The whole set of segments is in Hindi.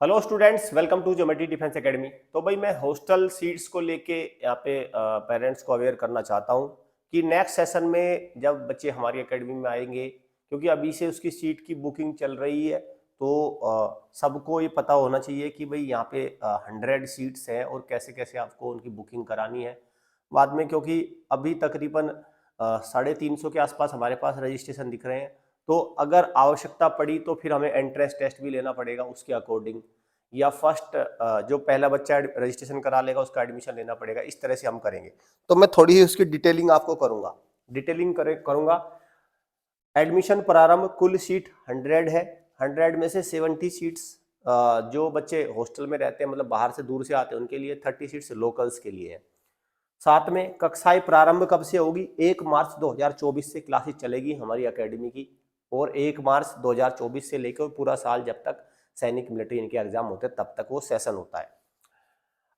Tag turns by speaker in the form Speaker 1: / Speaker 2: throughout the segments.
Speaker 1: Hello students, welcome to geometry defence academy. तो भाई मैं हॉस्टल सीट्स को लेके यहाँ पे पेरेंट्स को अवेयर करना चाहता हूँ कि नेक्स्ट सेशन में जब बच्चे हमारी एकेडमी में आएंगे, क्योंकि अभी से उसकी सीट की बुकिंग चल रही है, तो सबको ये पता होना चाहिए कि भाई यहाँ पे 100 सीट्स हैं और कैसे कैसे आपको उनकी बुकिंग करानी है बाद में, क्योंकि अभी तकरीबन 350 के आसपास हमारे पास रजिस्ट्रेशन दिख रहे हैं। तो अगर आवश्यकता पड़ी तो फिर हमें एंट्रेंस टेस्ट भी लेना पड़ेगा उसके अकॉर्डिंग, या फर्स्ट जो पहला बच्चा रजिस्ट्रेशन करा लेगा उसका एडमिशन लेना पड़ेगा। इस तरह से हम करेंगे। तो मैं थोड़ी ही उसकी डिटेलिंग आपको करूंगा, करूंगा। एडमिशन प्रारंभ, कुल सीट 100 है। 100 में से 70 सीट्स जो बच्चे हॉस्टल में रहते हैं, मतलब बाहर से दूर से आते हैं, उनके लिए, 30 सीट्स लोकल्स के लिए है। साथ में कक्षाएं प्रारंभ कब से होगी? 1 मार्च 2024 से क्लासेस चलेगी हमारी एकेडमी की, और 1 मार्च 2024 से लेकर पूरा साल जब तक सैनिक मिलिट्री इनके एग्जाम होते हैं तब तक वो सेशन होता है।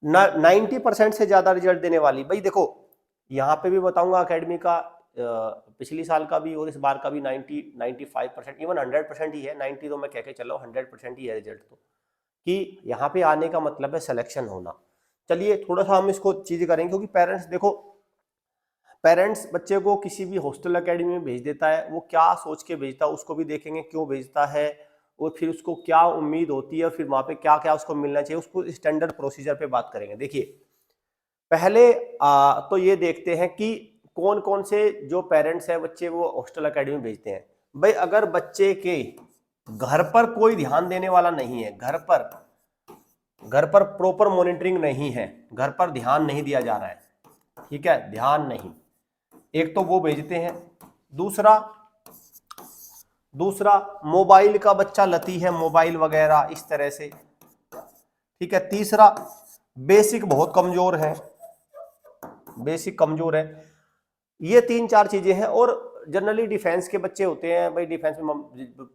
Speaker 1: 90% से ज्यादा रिजल्ट देने वाली, भाई देखो यहाँ पे भी बताऊंगा एकेडमी का पिछली साल का भी और इस बार का भी 95%, इवन 100% ही है। 90 तो मैं कह के चल रहा हूँ, 100% ही है रिजल्ट। तो कि यहाँ पे आने का मतलब है सिलेक्शन होना। चलिए थोड़ा सा हम इसको चीज करेंगे, क्योंकि पेरेंट्स देखो, पेरेंट्स बच्चे को किसी भी हॉस्टल एकेडमी में भेज देता है, वो क्या सोच के भेजता है उसको भी देखेंगे, क्यों भेजता है और फिर उसको क्या उम्मीद होती है, फिर वहां पे क्या क्या उसको मिलना चाहिए, उसको स्टैंडर्ड प्रोसीजर पे बात करेंगे। देखिए पहले तो ये देखते हैं कि कौन कौन से जो पेरेंट्स है बच्चे वो हॉस्टल एकेडमी भेजते हैं। भाई अगर बच्चे के घर पर कोई ध्यान देने वाला नहीं है, घर पर प्रॉपर मॉनिटरिंग नहीं है, घर पर ध्यान नहीं दिया जा रहा है, ठीक है, ध्यान नहीं, एक तो वो भेजते हैं। दूसरा दूसरा मोबाइल का बच्चा लती है, मोबाइल वगैरह इस तरह से, ठीक है। तीसरा बेसिक बहुत कमजोर है, बेसिक कमजोर है। ये 3-4 चीजें हैं। और जनरली डिफेंस के बच्चे होते हैं, भाई डिफेंस में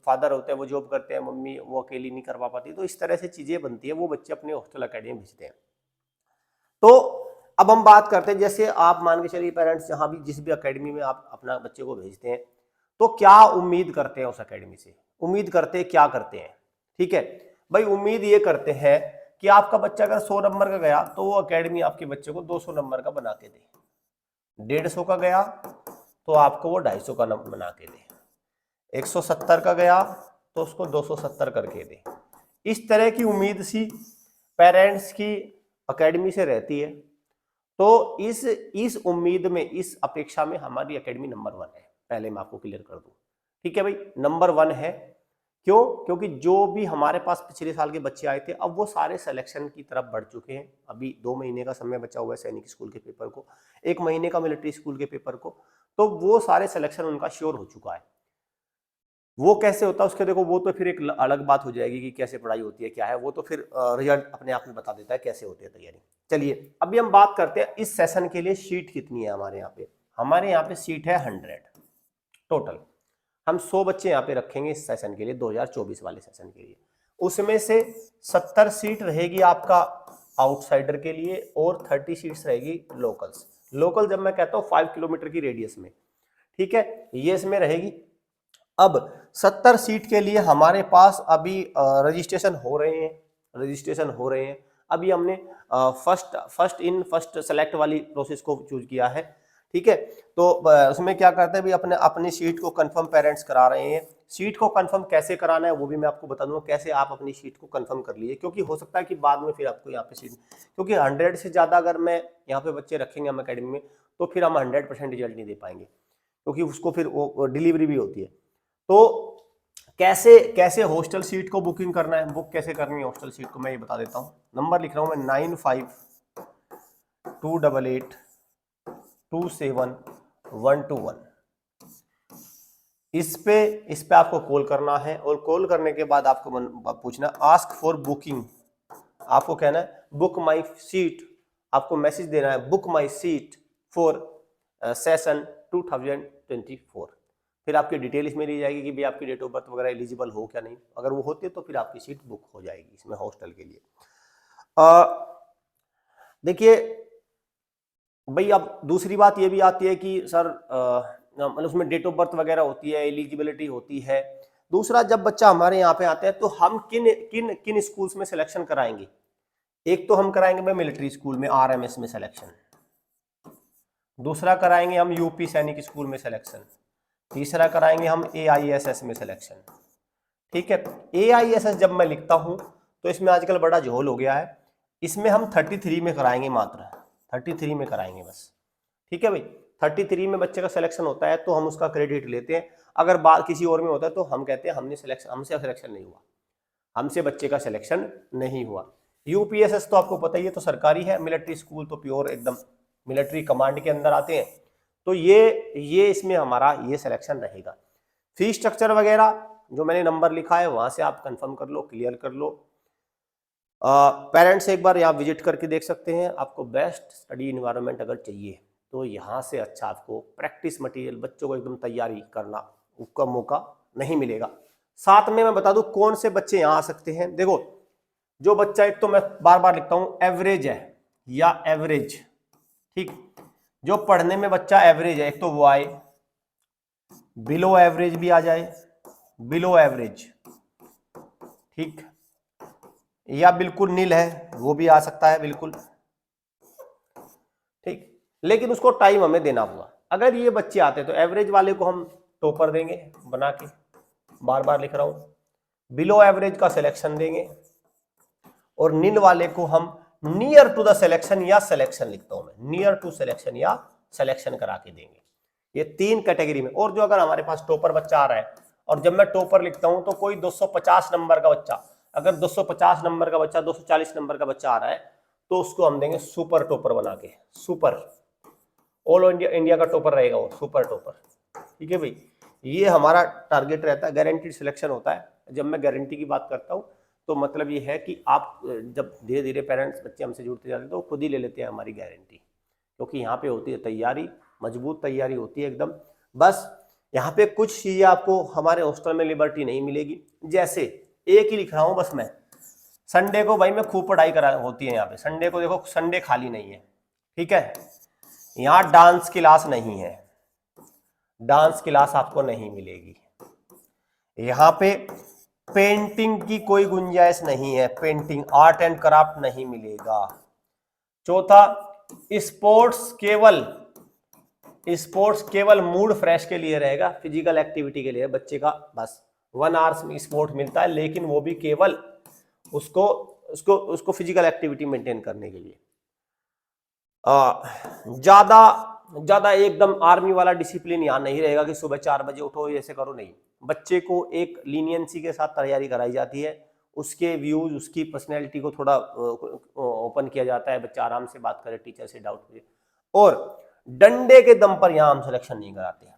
Speaker 1: फादर होते हैं, वो जॉब करते हैं, मम्मी वो अकेली नहीं करवा पाती, तो इस तरह से चीजें बनती है, वो बच्चे अपने हॉस्टल अकेडमी भेजते हैं। तो अब हम बात करते हैं, जैसे आप मान के चलिए पेरेंट्स जहां भी जिस भी अकेडमी में आप अपना बच्चे को भेजते हैं, तो क्या उम्मीद करते हैं उस अकेडमी से, उम्मीद करते हैं, क्या करते हैं, ठीक है। भाई उम्मीद ये करते हैं कि आपका बच्चा अगर 100 नंबर का गया तो वो अकेडमी आपके बच्चे को 200 नंबर का बना के दे, 150 का गया तो आपको वो 250 का नंबर बना के दे, 170 का गया तो उसको 270 करके दे। इस तरह की उम्मीद सी पेरेंट्स की एकेडमी से रहती है। तो इस उम्मीद में, इस अपेक्षा में हमारी एकेडमी नंबर 1 है। पहले मैं आपको क्लियर कर दूं, ठीक है भाई, नंबर 1 है। क्यों? क्योंकि जो भी हमारे पास पिछले साल के बच्चे आए थे, अब वो सारे सिलेक्शन की तरफ बढ़ चुके हैं। अभी 2 महीने का समय बचा हुआ है सैनिक स्कूल के पेपर को, 1 महीने का मिलिट्री स्कूल के पेपर को, तो वो सारे सिलेक्शन उनका श्योर हो चुका है। वो कैसे होता है उसके, देखो वो तो फिर एक अलग बात हो जाएगी कि कैसे पढ़ाई होती है, क्या है, वो तो फिर रिजल्ट अपने आप में बता देता है कैसे होती है तैयारी। चलिए अभी हम बात करते हैं इस सेशन के लिए सीट कितनी है हमारे यहाँ पे। हमारे यहाँ पे सीट है 100 टोटल। हम 100 बच्चे यहाँ पे रखेंगे इस सेशन के लिए, 2024 वाले सेशन के लिए। उसमें से 70 सीट रहेगी आपका आउटसाइडर के लिए और 30 सीट्स रहेगी लोकल्स। लोकल जब मैं कहता हूँ 5 किलोमीटर की रेडियस में, ठीक है, ये इसमें रहेगी। अब 70 सीट के लिए हमारे पास अभी रजिस्ट्रेशन हो रहे हैं, अभी हमने फर्स्ट इन फर्स्ट सेलेक्ट वाली प्रोसेस को चूज किया है, ठीक है। तो उसमें क्या करते हैं, भी अपनी सीट को कंफर्म पेरेंट्स करा रहे हैं। सीट को कंफर्म कैसे कराना है वो भी मैं आपको बता दूंगा, कैसे आप अपनी सीट को कंफर्म कर लीजिए, क्योंकि हो सकता है कि बाद में फिर आपको यहाँ पे सीट, क्योंकि 100 से ज्यादा अगर मैं यहाँ पे बच्चे रखेंगे हम अकेडमी में, तो फिर हम 100% रिजल्ट नहीं दे पाएंगे, क्योंकि उसको फिर वो डिलीवरी भी होती है। तो कैसे कैसे हॉस्टल सीट को बुकिंग करना है, बुक कैसे करनी है हॉस्टल सीट को, मैं ये बता देता हूँ। नंबर लिख रहा हूँ मैं 9528827121। इस पे आपको कॉल करना है, और कॉल करने के बाद आपको पूछना आस्क फॉर बुकिंग, आपको कहना है बुक माई सीट, आपको मैसेज देना है book my seat for session 2024। फिर आपकी डिटेल इसमें ली जाएगी कि भाई आपकी डेट ऑफ बर्थ वगैरह एलिजिबल हो क्या नहीं, अगर वो होती है तो फिर आपकी सीट बुक हो जाएगी इसमें हॉस्टल के लिए। देखिए भाई अब दूसरी बात ये भी आती है कि सर मतलब उसमें डेट ऑफ बर्थ वगैरह होती है, एलिजिबिलिटी होती है। दूसरा, जब बच्चा हमारे यहाँ पे आता है तो हम किन किन किन स्कूल्स में सिलेक्शन कराएंगे। एक तो हम कराएंगे भाई मिलिट्री स्कूल में RMS में सिलेक्शन, दूसरा कराएंगे हम यूपी सैनिक स्कूल में सिलेक्शन, तीसरा कराएंगे हम AISS में सिलेक्शन। ठीक है, AISS जब मैं लिखता हूं तो इसमें आजकल बड़ा झोल हो गया है, इसमें हम 33 में कराएंगे, मात्र 33 में कराएंगे बस। ठीक है भाई, 33 में बच्चे का सिलेक्शन होता है तो हम उसका क्रेडिट लेते हैं। अगर बात किसी और में होता है तो हम कहते हैं हमसे सिलेक्शन नहीं हुआ, हमसे बच्चे का सिलेक्शन नहीं हुआ। UPSS तो आपको पता ही है, तो सरकारी है, मिलिट्री स्कूल तो प्योर एकदम मिलिट्री कमांड के अंदर आते हैं, तो ये इसमें हमारा ये सिलेक्शन रहेगा। फीस स्ट्रक्चर वगैरह जो मैंने नंबर लिखा है वहां से आप कंफर्म कर लो, क्लियर कर लो। पेरेंट्स एक बार यहाँ विजिट करके देख सकते हैं। आपको बेस्ट स्टडी इन्वायरमेंट अगर चाहिए तो यहाँ से अच्छा आपको प्रैक्टिस मटेरियल, बच्चों को एकदम तैयारी करना उसका मौका नहीं मिलेगा। साथ में मैं बता दूं कौन से बच्चे यहाँ आ सकते हैं। देखो, जो बच्चा, एक तो मैं बार बार लिखता हूँ एवरेज है या एवरेज, ठीक, जो पढ़ने में बच्चा एवरेज है एक तो वो आए, बिलो एवरेज भी आ जाए, बिलो एवरेज, ठीक, या बिल्कुल नील है वो भी आ सकता है बिल्कुल, ठीक, लेकिन उसको टाइम हमें देना होगा। अगर ये बच्चे आते तो एवरेज वाले को हम टॉपर देंगे बना के, बार बार लिख रहा हूं, बिलो एवरेज का सिलेक्शन देंगे, और नील वाले को हम नियर टू द सिलेक्शन या सिलेक्शन लिखता हूं मैं, नियर टू सिलेक्शन या सिलेक्शन करा के देंगे। ये 3 कैटेगरी में। और जो अगर हमारे पास टॉपर बच्चा आ रहा है, और जब मैं टॉपर लिखता हूं तो कोई 250 नंबर का बच्चा, अगर 250 नंबर का बच्चा 240 नंबर का बच्चा आ रहा है तो उसको हम देंगे सुपर टॉपर बना के, सुपर, ऑल इंडिया का टॉपर रहेगा वो, सुपर टॉपर। ठीक है भाई, ये हमारा टारगेट रहता है, गारंटीड सिलेक्शन होता है। जब मैं गारंटी की बात करता हूँ तो मतलब ये है कि आप जब धीरे धीरे पेरेंट्स बच्चे हमसे जुड़ते जाते हैं तो खुद ही ले लेते हैं हमारी गारंटी, क्योंकि यहाँ पे होती है तैयारी, मजबूत तैयारी होती है एकदम। बस यहाँ पे कुछ चीजें आपको हमारे हॉस्टल में लिबर्टी नहीं मिलेगी, जैसे एक ही लिख रहा हूँ बस मैं, संडे को भाई मैं खूब पढ़ाई करा होती है यहाँ पे, संडे को देखो, संडे खाली नहीं है, ठीक है। यहाँ डांस क्लास नहीं है, डांस क्लास आपको नहीं मिलेगी। यहाँ पे पेंटिंग की कोई गुंजाइश नहीं है, पेंटिंग, आर्ट एंड क्राफ्ट नहीं मिलेगा। चौथा, स्पोर्ट्स केवल मूड फ्रेश के लिए रहेगा, फिजिकल एक्टिविटी के लिए बच्चे का बस 1 आवर्स में स्पोर्ट मिलता है, लेकिन वो भी केवल उसको फिजिकल एक्टिविटी मेंटेन करने के लिए। ज्यादा एकदम आर्मी वाला डिसिप्लिन यहाँ नहीं रहेगा कि सुबह 4 बजे उठो ऐसे करो, नहीं। बच्चे को एक लीनियंसी के साथ तैयारी कराई जाती है, उसके व्यूज, उसकी पर्सनैलिटी को थोड़ा ओपन किया जाता है, बच्चा आराम से बात करे, टीचर से डाउट करे, और डंडे के दम पर यहाँ हम सिलेक्शन नहीं कराते हैं।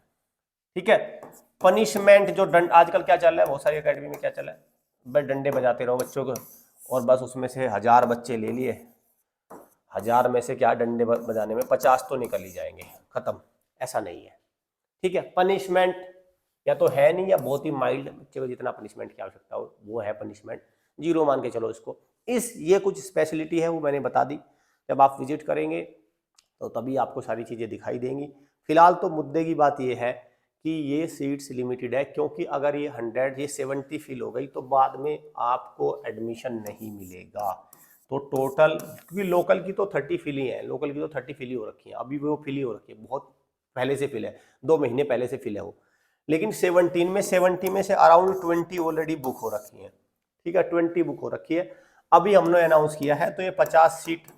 Speaker 1: ठीक है, पनिशमेंट जो आजकल क्या चल रहा है, बहुत सारी अकेडमी में क्या चल रहा है, बस डंडे बजाते रहो बच्चों को, और बस उसमें से 1000 बच्चे ले लिए, 1000 में से क्या डंडे बजाने में 50 तो निकल ही जाएंगे, खत्म। ऐसा नहीं है, ठीक है। पनिशमेंट या तो है नहीं, या बहुत ही माइल्ड, बच्चे को जितना पनिशमेंट की आवश्यकता हो वो है पनिशमेंट, 0 मान के चलो इसको। ये कुछ स्पेशलिटी है वो मैंने बता दी, जब आप विजिट करेंगे तो तभी आपको सारी चीज़ें दिखाई देंगी। फिलहाल तो मुद्दे की बात ये है कि ये सीट्स लिमिटेड है, क्योंकि अगर ये 70 फिल हो गई तो बाद में आपको एडमिशन नहीं मिलेगा। तो टोटल, क्योंकि लोकल की तो 30 फिल ही है, लोकल की तो 30 फिल ही हो रखी है, अभी वो फिल ही हो रखी है, बहुत पहले से फिल है, 2 महीने पहले से फिल है वो। लेकिन 70 में से अराउंड 20 ऑलरेडी बुक हो रखी है, ठीक है, 20 बुक हो रखी है। अभी हमने अनाउंस किया है तो ये 50 सीट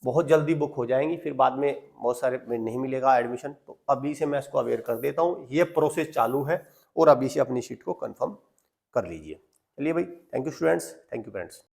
Speaker 1: बहुत जल्दी बुक हो जाएंगी, फिर बाद में बहुत सारे में नहीं मिलेगा एडमिशन। तो अभी से मैं इसको अवेयर कर देता हूँ, ये प्रोसेस चालू है, और अभी से अपनी सीट को कंफर्म कर लीजिए। चलिए भाई, thank you students, thank you parents.